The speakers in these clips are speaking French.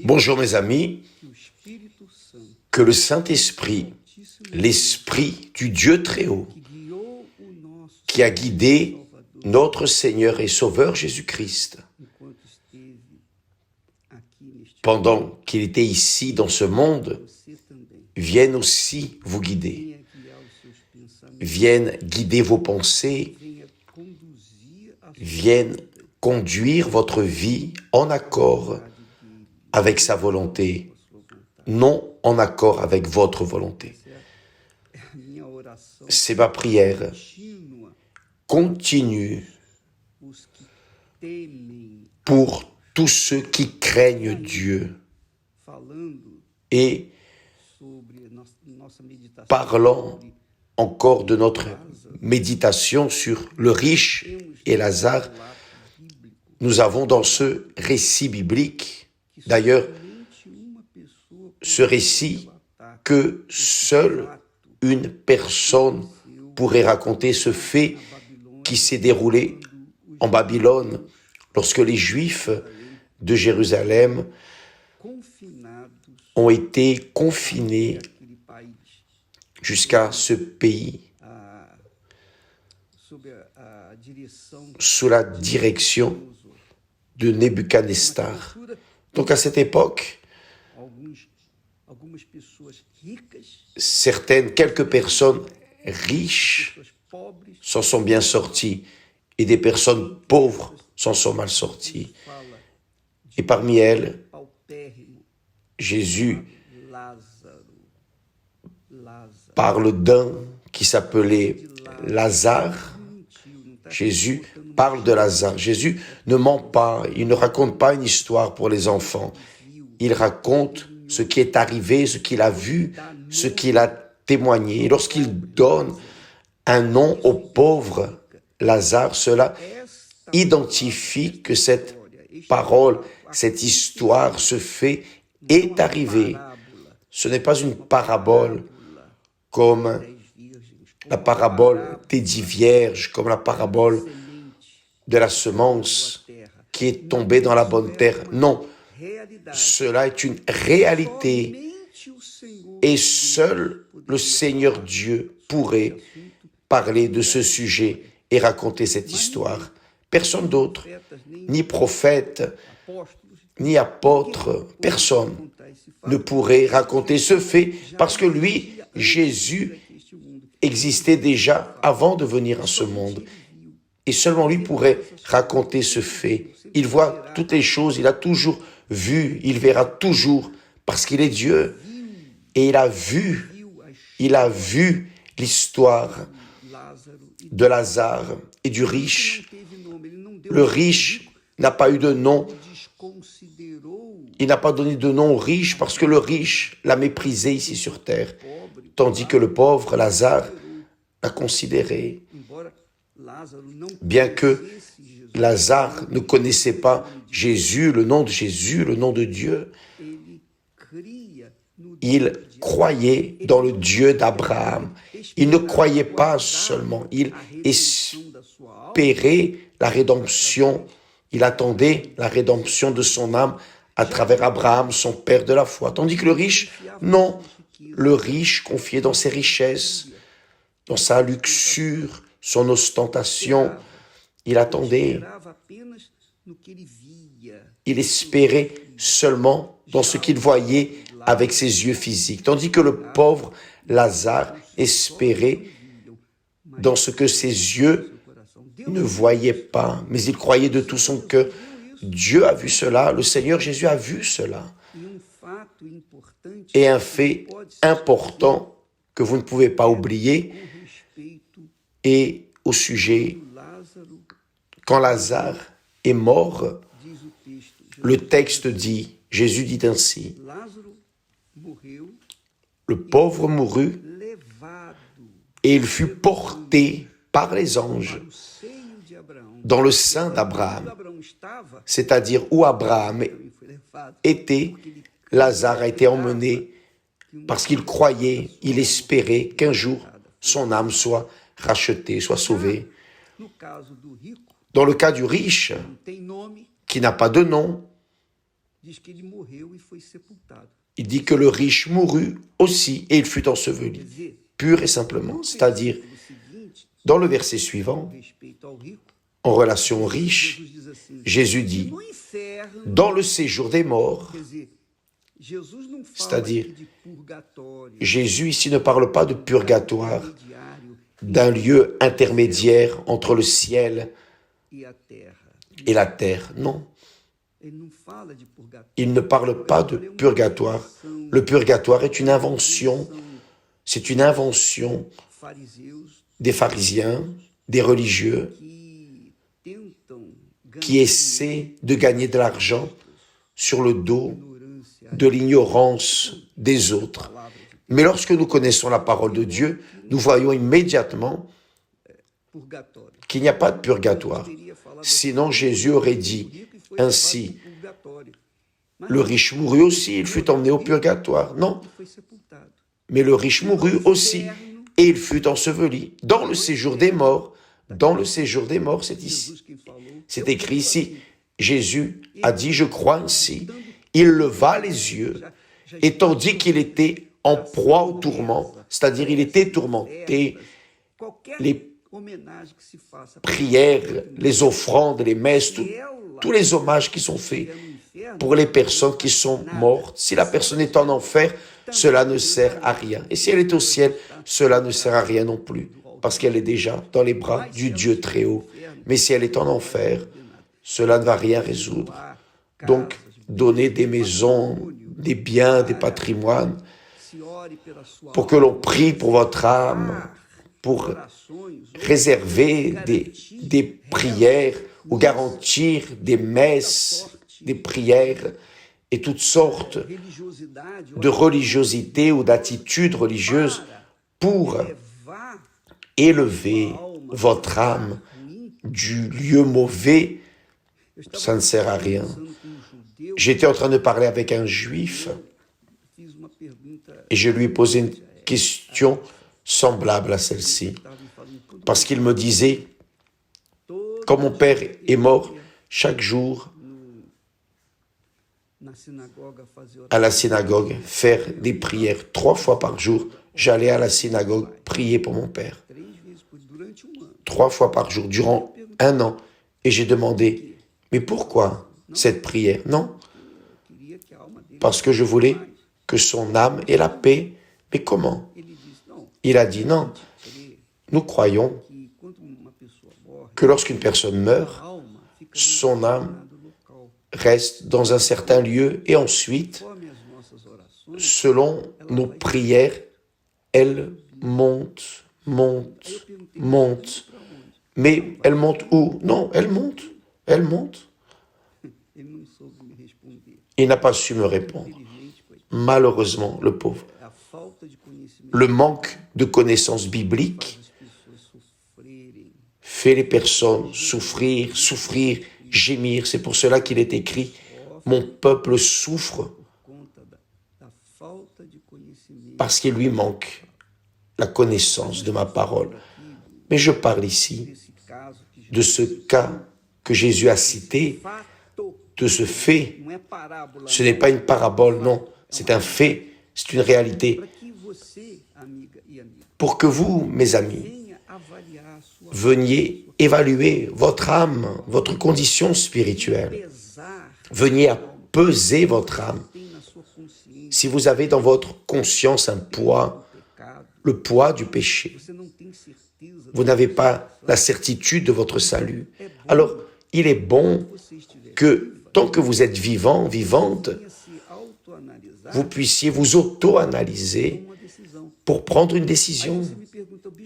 Bonjour mes amis, que le Saint-Esprit, l'Esprit du Dieu très haut, qui a guidé notre Seigneur et Sauveur Jésus-Christ, pendant qu'il était ici dans ce monde, vienne aussi vous guider, vienne guider vos pensées, vienne conduire votre vie en accord avec sa volonté, non en accord avec votre volonté. C'est ma prière continue pour tous ceux qui craignent Dieu et parlant encore de notre méditation sur le riche et Lazare, nous avons dans ce récit biblique, d'ailleurs, ce récit que seule une personne pourrait raconter, ce fait qui s'est déroulé en Babylone lorsque les Juifs de Jérusalem ont été confinés jusqu'à ce pays sous la direction de Nebuchadnezzar. Donc à cette époque, quelques personnes riches s'en sont bien sorties et des personnes pauvres s'en sont mal sorties. Et parmi elles, Jésus parle d'un qui s'appelait Lazare. Jésus parle de Lazare. Jésus ne ment pas, il ne raconte pas une histoire pour les enfants. Il raconte ce qui est arrivé, ce qu'il a vu, ce qu'il a témoigné. Et lorsqu'il donne un nom au pauvre Lazare, cela identifie que cette parole, cette histoire, ce fait est arrivé. Ce n'est pas une parabole comme la parabole des 10 vierges, comme la parabole de la semence qui est tombée dans la bonne terre. Non, cela est une réalité et seul le Seigneur Dieu pourrait parler de ce sujet et raconter cette histoire. Personne d'autre, ni prophète, ni apôtre, personne ne pourrait raconter ce fait parce que lui, Jésus, existait déjà avant de venir à ce monde. Et seulement lui pourrait raconter ce fait. Il voit toutes les choses, il a toujours vu, il verra toujours, parce qu'il est Dieu. Et il a vu l'histoire de Lazare et du riche. Le riche n'a pas eu de nom. Il n'a pas donné de nom au riche parce que le riche l'a méprisé ici sur terre. Tandis que le pauvre Lazare l'a considéré. Bien que Lazare ne connaissait pas Jésus, le nom de Dieu, il croyait dans le Dieu d'Abraham. Il ne croyait pas seulement, il espérait la rédemption, il attendait la rédemption de son âme à travers Abraham, son père de la foi. Tandis que le riche, non, le riche confié dans ses richesses, dans sa luxure, son ostentation, il attendait, il espérait seulement dans ce qu'il voyait avec ses yeux physiques, tandis que le pauvre Lazare espérait dans ce que ses yeux ne voyaient pas, mais il croyait de tout son cœur. Dieu a vu cela, le Seigneur Jésus a vu cela. Et un fait important que vous ne pouvez pas oublier est au sujet, quand Lazare est mort, le texte dit, Jésus dit ainsi, le pauvre mourut et il fut porté par les anges dans le sein d'Abraham, c'est-à-dire où Abraham était, Lazare a été emmené parce qu'il croyait, il espérait qu'un jour son âme soit rachetée, soit sauvée. Dans le cas du riche, qui n'a pas de nom, Il dit que le riche mourut aussi et il fut enseveli, pur et simplement. C'est-à-dire, dans le verset suivant, en relation au riche, Jésus dit, dans le séjour des morts, c'est-à-dire, Jésus ici ne parle pas de purgatoire, d'un lieu intermédiaire entre le ciel et la terre. Non. Il ne parle pas de purgatoire. Le purgatoire est une invention. C'est une invention des pharisiens, des religieux, qui essaient de gagner de l'argent sur le dos de l'ignorance des autres. Mais lorsque nous connaissons la parole de Dieu, nous voyons immédiatement qu'il n'y a pas de purgatoire. Sinon, Jésus aurait dit ainsi, le riche mourut aussi, il fut emmené au purgatoire. Non, mais le riche mourut aussi et il fut enseveli. Dans le séjour des morts, c'est ici. C'est écrit ici. Jésus a dit, je crois ainsi. Il leva les yeux et tandis qu'il était en proie au tourment, c'est-à-dire il était tourmenté, les prières, les offrandes, les messes, tous les hommages qui sont faits pour les personnes qui sont mortes. Si la personne est en enfer, cela ne sert à rien. Et si elle est au ciel, cela ne sert à rien non plus, parce qu'elle est déjà dans les bras du Dieu très haut. Mais si elle est en enfer, cela ne va rien résoudre. Donc, donner des maisons, des biens, des patrimoines, pour que l'on prie pour votre âme, pour réserver des prières ou garantir des messes, des prières et toutes sortes de religiosité ou d'attitudes religieuses pour élever votre âme du lieu mauvais, ça ne sert à rien. J'étais en train de parler avec un juif et je lui ai posé une question semblable à celle-ci. Parce qu'il me disait, quand mon père est mort, chaque jour, à la synagogue, faire des prières 3 fois par jour, j'allais à la synagogue prier pour mon père. 3 fois par jour, durant 1 an. Et j'ai demandé, mais pourquoi cette prière? Non, parce que je voulais que son âme ait la paix. Mais comment? Il a dit non. Nous croyons que lorsqu'une personne meurt, son âme reste dans un certain lieu et ensuite, selon nos prières, elle monte. Mais elle monte où? Non, elle monte. Il n'a pas su me répondre. Malheureusement, le pauvre. Le manque de connaissances bibliques fait les personnes souffrir, gémir. C'est pour cela qu'il est écrit « Mon peuple souffre parce qu'il lui manque la connaissance de ma parole. » Mais je parle ici de ce cas que Jésus a cité, de ce fait. Ce n'est pas une parabole, non. C'est un fait, c'est une réalité. Pour que vous, mes amis, veniez évaluer votre âme, votre condition spirituelle. Veniez à peser votre âme. Si vous avez dans votre conscience un poids, le poids du péché, vous n'avez pas la certitude de votre salut, alors il est bon que tant que vous êtes vivant, vivante, vous puissiez vous auto-analyser pour prendre une décision.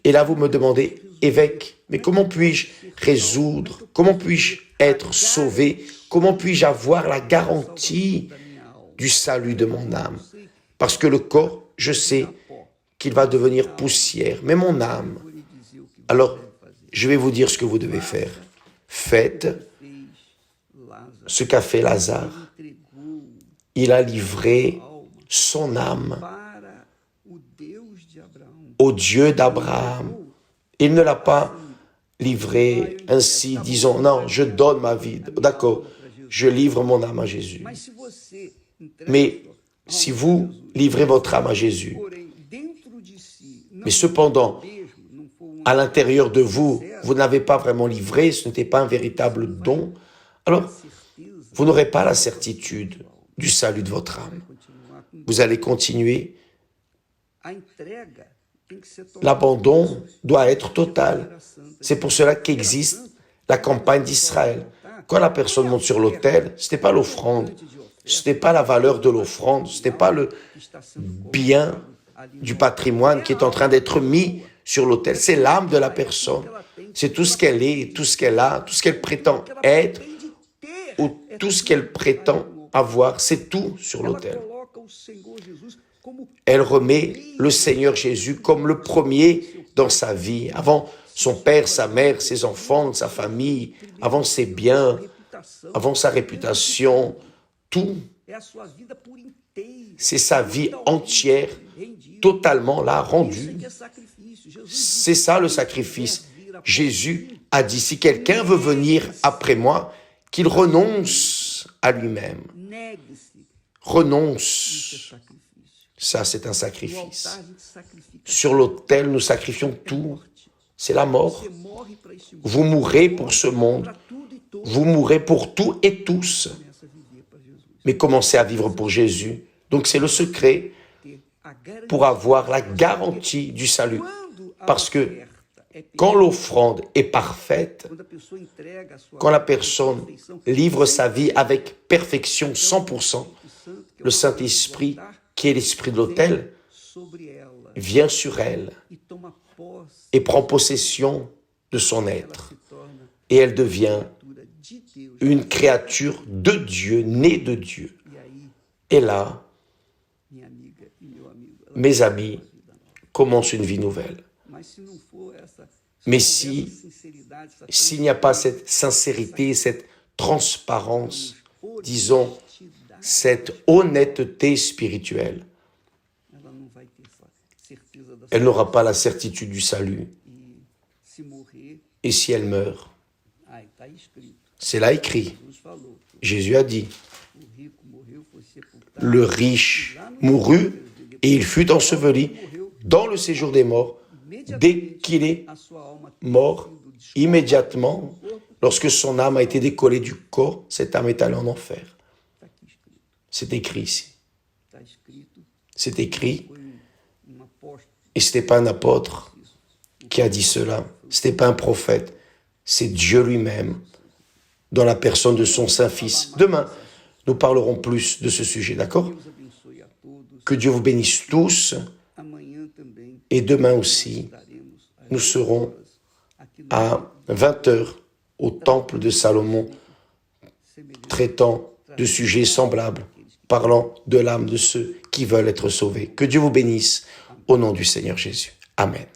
Et là, vous me demandez, évêque, mais comment puis-je résoudre? Comment puis-je être sauvé? Comment puis-je avoir la garantie du salut de mon âme? Parce que le corps, je sais qu'il va devenir poussière, mais mon âme. Alors, je vais vous dire ce que vous devez faire. Faites ce qu'a fait Lazare. Il a livré son âme au Dieu d'Abraham. Il ne l'a pas livré ainsi, disons, non, je donne ma vie. D'accord, je livre mon âme à Jésus. Mais si vous livrez votre âme à Jésus, mais cependant, à l'intérieur de vous, vous n'avez pas vraiment livré, ce n'était pas un véritable don, alors vous n'aurez pas la certitude du salut de votre âme. Vous allez continuer. L'abandon doit être total. C'est pour cela qu'existe la campagne d'Israël. Quand la personne monte sur l'autel, ce n'était pas l'offrande, ce n'était pas la valeur de l'offrande, ce n'était pas le bien du patrimoine qui est en train d'être mis sur l'autel. C'est l'âme de la personne. C'est tout ce qu'elle est, tout ce qu'elle a, tout ce qu'elle prétend être ou tout ce qu'elle prétend avoir. C'est tout sur l'autel. Elle remet le Seigneur Jésus comme le premier dans sa vie, avant son père, sa mère, ses enfants, sa famille, avant ses biens, avant sa réputation, tout. C'est sa vie entière, totalement là, rendue. C'est ça le sacrifice. Jésus a dit, si quelqu'un veut venir après moi, qu'il renonce à lui-même. Renonce. Ça, c'est un sacrifice. Sur l'autel, nous sacrifions tout. C'est la mort. Vous mourrez pour ce monde. Vous mourrez pour tout et tous. Mais commencez à vivre pour Jésus. Donc, c'est le secret pour avoir la garantie du salut. Parce que quand l'offrande est parfaite, quand la personne livre sa vie avec perfection, 100%, le Saint-Esprit, qui est l'esprit de l'autel, vient sur elle et prend possession de son être. Et elle devient une créature de Dieu, née de Dieu. Et là, mes amis, commence une vie nouvelle. Mais s'il n'y a pas cette sincérité, cette transparence, disons, cette honnêteté spirituelle, elle n'aura pas la certitude du salut. Et si elle meurt, c'est là écrit. Jésus a dit, le riche mourut et il fut enseveli dans le séjour des morts. Dès qu'il est mort, immédiatement, lorsque son âme a été décollée du corps, cette âme est allée en enfer. C'est écrit ici. C'est écrit. Et ce n'était pas un apôtre qui a dit cela. Ce n'était pas un prophète. C'est Dieu lui-même, dans la personne de son Saint-Fils. Demain, nous parlerons plus de ce sujet, d'accord? Que Dieu vous bénisse tous. Et demain aussi, nous serons à 20h au temple de Salomon, traitant de sujets semblables, parlant de l'âme de ceux qui veulent être sauvés. Que Dieu vous bénisse au nom du Seigneur Jésus. Amen.